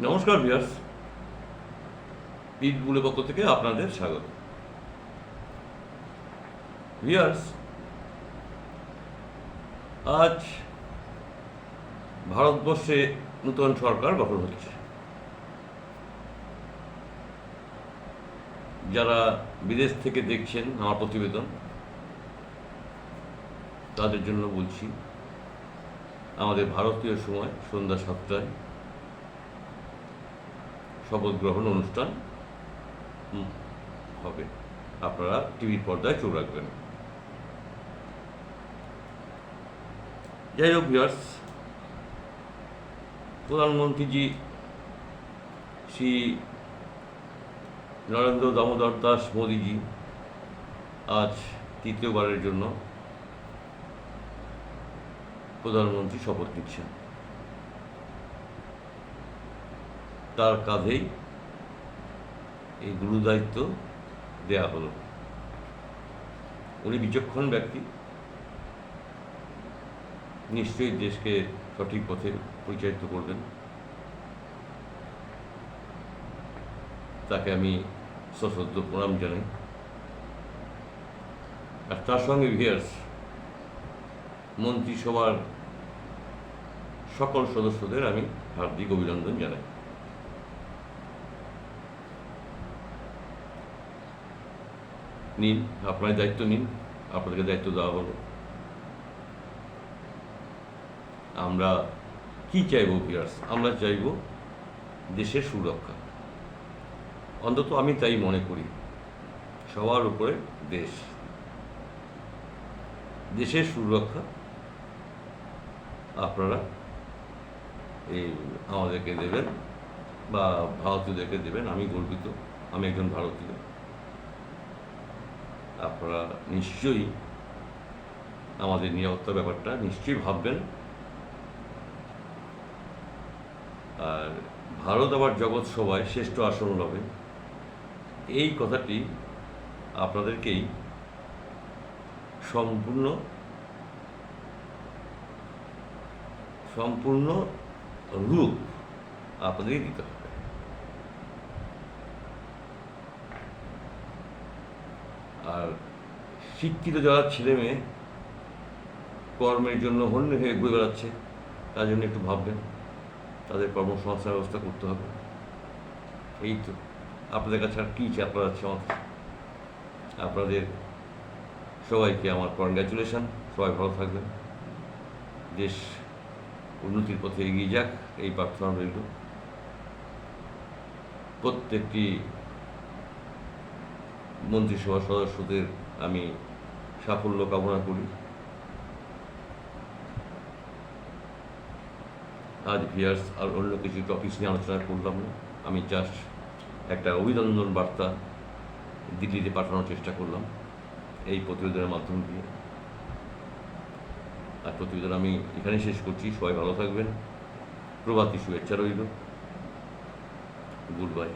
নমস্কার ভিউয়ার্স, ঈদ বুলের পক্ষ থেকে আপনাদের স্বাগত। ভিউয়ার্স, আজ ভারতবর্ষে নূতন সরকার গঠন হচ্ছে। যারা বিদেশ থেকে দেখছেন আমার প্রতিবেদন, তাদের জন্য বলছি, আমাদের ভারতীয় সময় সন্ধ্যা 7টায় শপথ গ্রহণ অনুষ্ঠান হবে। আপনারা টিভির পর্দায় চোখ রাখবেন। যাই হোক ভিউয়ার্স, প্রধানমন্ত্রীজি শ্রী নরেন্দ্র দামোদর দাস মোদীজি আজ তৃতীয়বারের জন্য প্রধানমন্ত্রী শপথ নিচ্ছেন। তার কাঁধেই এই গুরু দায়িত্ব দেয়া হলো। উনি বিচক্ষণ ব্যক্তি, নিশ্চয়ই দেশকে সঠিক পথে পরিচালিত করবেন। তাকে আমি সশ্রদ্ধ প্রণাম জানাই। আর তার সঙ্গে ভিউয়ার্স, মন্ত্রিসভার সকল সদস্যদের আমি হার্দিক অভিনন্দন জানাই। নিন, আপনার দায়িত্ব নিন, আপনাদেরকে দায়িত্ব দেওয়া হলো। আমরা কি চাইব ভিউয়ার্স? আমরা চাইব দেশের সুরক্ষা। অন্তত আমি তাই মনে করি। সবার উপরে দেশের সুরক্ষা আপনারা এই আমাদেরকে দেবেন বা ভারতীয়দেরকে দেবেন। আমি গর্বিত, আমি একজন ভারতীয়। আপনারা নিশ্চয়ই আমাদের নিরাপত্তার ব্যাপারটা নিশ্চয়ই ভাববেন। আর ভারত আবার জগৎ সভায় শ্রেষ্ঠ আসন লবে, এই কথাটি আপনাদেরকেই সম্পূর্ণ রূপ আপনাদেরই দিতে হবে। আর শিক্ষিত যারা ছেলে মেয়ে কর্মের জন্য হন্যে হয়ে ঘুরে বেড়াচ্ছে, তার জন্য একটু ভাববেন। তাদের কর্মসংস্থান ব্যবস্থা করতে হবে। এই তো আপনাদের কাছে আর কী চাপা আছে আমার। আপনাদের সবাইকে আমার কনগ্র্যাচুলেশন। সবাই ভালো থাকবেন, দেশ উন্নতির পথে এগিয়ে যাক, এই প্রার্থনা রইল। প্রত্যেকটি মন্ত্রিসভা সদস্যদের আমি সাফল্য কামনা করি। আজ ভিউয়ার্স আর অন্য কিছু টপিক নিয়ে আলোচনা করলাম না। আমি জাস্ট একটা অভিনন্দন বার্তা দিল্লিতে পাঠানোর চেষ্টা করলাম এই প্রতিবেদনের মাধ্যম দিয়ে। আর প্রতিবেদন আমি এখানেই শেষ করছি। সবাই ভালো থাকবেন। প্রভাতী শুভেচ্ছা রইল। Good bye.